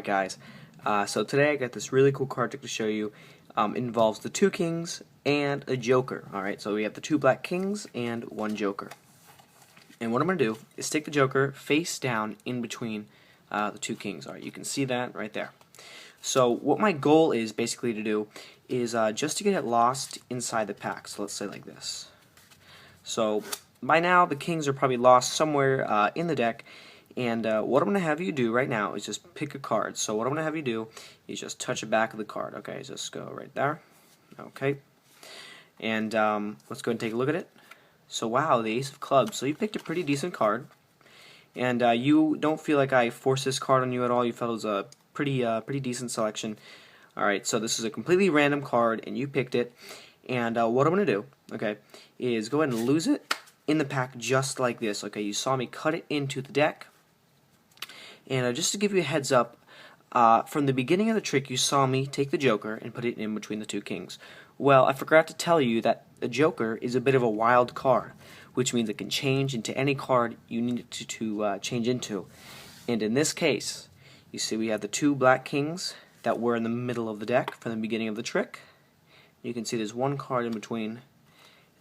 Alright guys, so today I got this really cool card trick to show you. It involves the two kings and a joker. Alright, so we have the two black kings and one joker. And what I'm going to do is stick the joker face down in between the two kings. Alright, you can see that right there. So what my goal is basically to do is just to get it lost inside the pack. So let's say like this. So by now the kings are probably lost somewhere in the deck. And what I'm going to have you do right now is just pick a card. So what I'm going to have you do is just touch the back of the card. Okay, just go right there. Okay. And let's go and take a look at it. So wow, the Ace of Clubs. So you picked a pretty decent card. And you don't feel like I forced this card on you at all. You felt it was a pretty decent selection. Alright, so this is a completely random card, and you picked it. And what I'm going to do, okay, is go ahead and lose it in the pack just like this. Okay, you saw me cut it into the deck. And just to give you a heads up, from the beginning of the trick you saw me take the joker and put it in between the two kings. Well, I forgot to tell you that the joker is a bit of a wild card, which means it can change into any card you need it to change into. And in this case, you see we have the two black kings that were in the middle of the deck from the beginning of the trick. You can see there's one card in between, and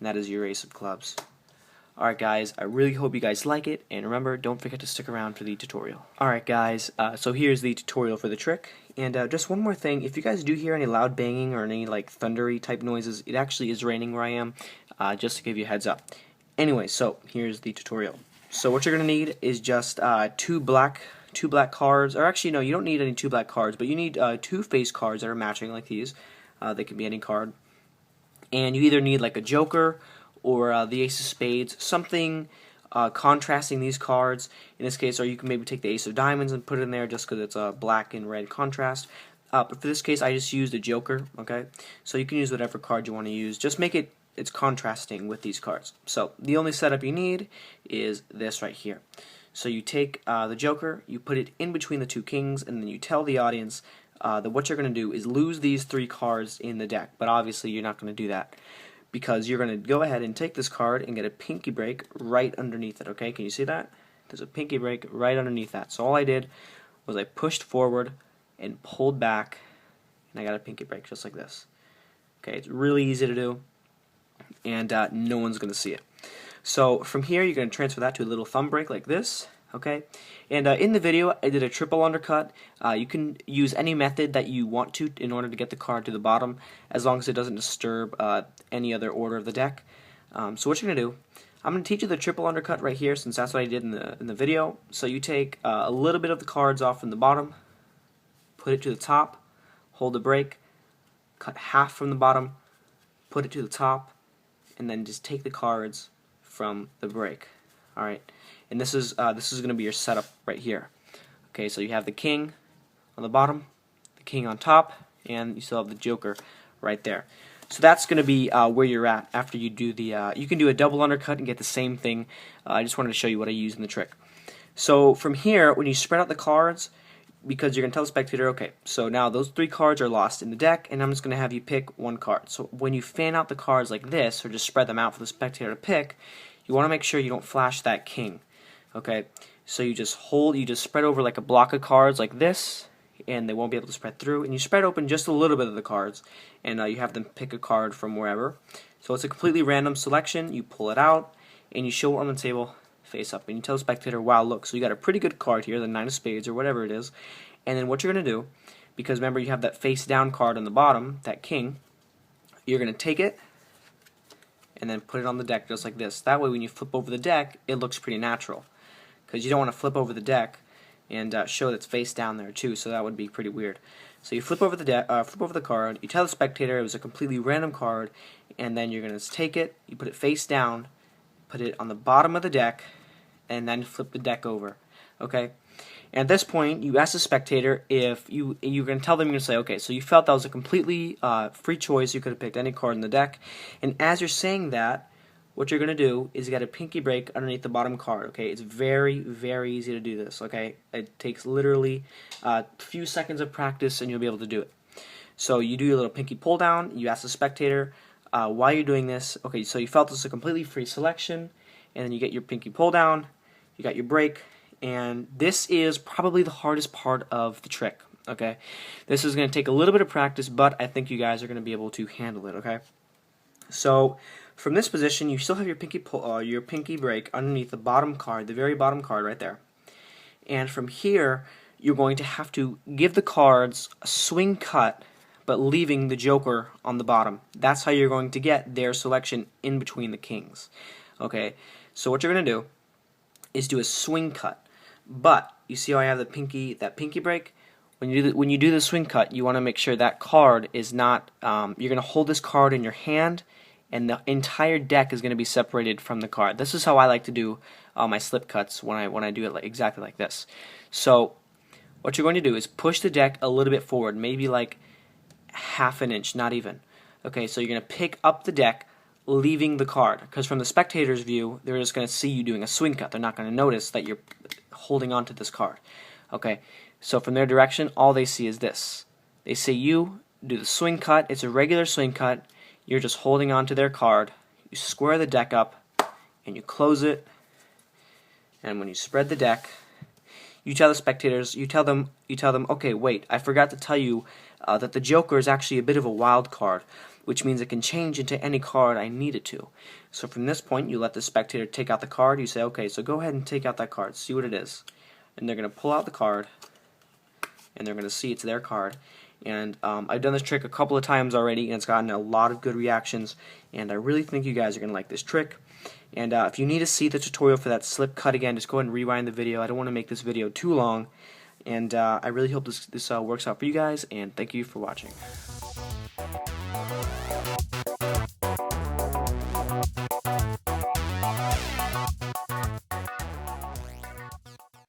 that is your Ace of Clubs. Alright guys, I really hope you guys like it, and remember, don't forget to stick around for the tutorial. Alright guys, so here's the tutorial for the trick, and just one more thing, if you guys do hear any loud banging or any like thundery type noises, it actually is raining where I am, just to give you a heads up. Anyway, so here's the tutorial. So what you're going to need is just two black cards, or actually no, you don't need any two black cards, but you need two face cards that are matching like these. They can be any card. And you either need like a joker or the Ace of Spades, something contrasting these cards in this case, or you can maybe take the Ace of Diamonds and put it in there just because it's a black and red contrast. But for this case I just used a joker, okay? So you can use whatever card you want to use, just make it's contrasting with these cards. So the only setup you need is this right here. So you take the joker, you put it in between the two kings, and then you tell the audience that what you're going to do is lose these three cards in the deck, but obviously you're not going to do that, because you're going to go ahead and take this card and get a pinky break right underneath it, okay? Can you see that? There's a pinky break right underneath that. So all I did was I pushed forward and pulled back, and I got a pinky break just like this. Okay, it's really easy to do, and no one's going to see it. So from here you're going to transfer that to a little thumb break like this, okay? And in the video I did a triple undercut. You can use any method that you want to in order to get the card to the bottom, as long as it doesn't disturb any other order of the deck. So what you're going to do, I'm going to teach you the triple undercut right here, since that's what I did in the video. So you take a little bit of the cards off from the bottom, put it to the top, hold the break, cut half from the bottom, put it to the top, and then just take the cards from the break. Alright, and this is going to be your setup right here. Okay, so you have the king on the bottom, the king on top, and you still have the joker right there. So that's going to be where you're at after you do the, you can do a double undercut and get the same thing. I just wanted to show you what I use in the trick. So from here, when you spread out the cards, because you're going to tell the spectator, okay, so now those three cards are lost in the deck, and I'm just going to have you pick one card. So when you fan out the cards like this, or just spread them out for the spectator to pick, you want to make sure you don't flash that king. Okay, so you just spread over like a block of cards like this, and they won't be able to spread through, and you spread open just a little bit of the cards, and you have them pick a card from wherever. So it's a completely random selection. You pull it out, and you show it on the table face up, and you tell the spectator, wow, look, so you got a pretty good card here, the Nine of Spades or whatever it is. And then what you're going to do, because remember you have that face down card on the bottom, that king, you're going to take it and then put it on the deck just like this. That way when you flip over the deck, it looks pretty natural, because you don't want to flip over the deck and show that it's face down there too, so that would be pretty weird. So you flip over the flip over the card, you tell the spectator it was a completely random card, and then you're going to take it, you put it face down, put it on the bottom of the deck, and then flip the deck over. Okay? And at this point, you ask the spectator if you're going to tell them, you're going to say, okay, so you felt that was a completely free choice, you could have picked any card in the deck, and as you're saying that, what you're going to do is you got a pinky break underneath the bottom card. Okay? It's very, very easy to do this. Okay? It takes literally a few seconds of practice, and you'll be able to do it. So you do your little pinky pull down, you ask the spectator why you're doing this. Okay, so you felt this was a completely free selection, and then you get your pinky pull down, you got your break, and this is probably the hardest part of the trick. Okay, this is going to take a little bit of practice, but I think you guys are going to be able to handle it. Okay, so from this position, you still have your pinky break underneath the bottom card, the very bottom card right there. And from here, you're going to have to give the cards a swing cut, but leaving the joker on the bottom. That's how you're going to get their selection in between the kings. Okay, so what you're going to do is do a swing cut. But you see how I have that pinky break? When you do the swing cut, you want to make sure that card is not. You're going to hold this card in your hand, and the entire deck is going to be separated from the card. This is how I like to do my slip cuts when I do it exactly like this. So what you're going to do is push the deck a little bit forward, maybe like half an inch, not even. Okay, so you're going to pick up the deck, leaving the card, because from the spectator's view, they're just going to see you doing a swing cut. They're not going to notice that you're holding on to this card. Okay, so from their direction, all they see is this. They see you do the swing cut. It's a regular swing cut. You're just holding on to their card. You square the deck up, and you close it. And when you spread the deck, you tell the spectators, you tell them, okay, wait, I forgot to tell you that the Joker is actually a bit of a wild card, which means it can change into any card I need it to. So from this point, you let the spectator take out the card. You say, okay, so go ahead and take out that card. See what it is. And they're going to pull out the card, and they're going to see it's their card. And I've done this trick a couple of times already, and it's gotten a lot of good reactions, and I really think you guys are going to like this trick. And if you need to see the tutorial for that slip cut again, just go ahead and rewind the video. I don't want to make this video too long, and I really hope this works out for you guys, and thank you for watching.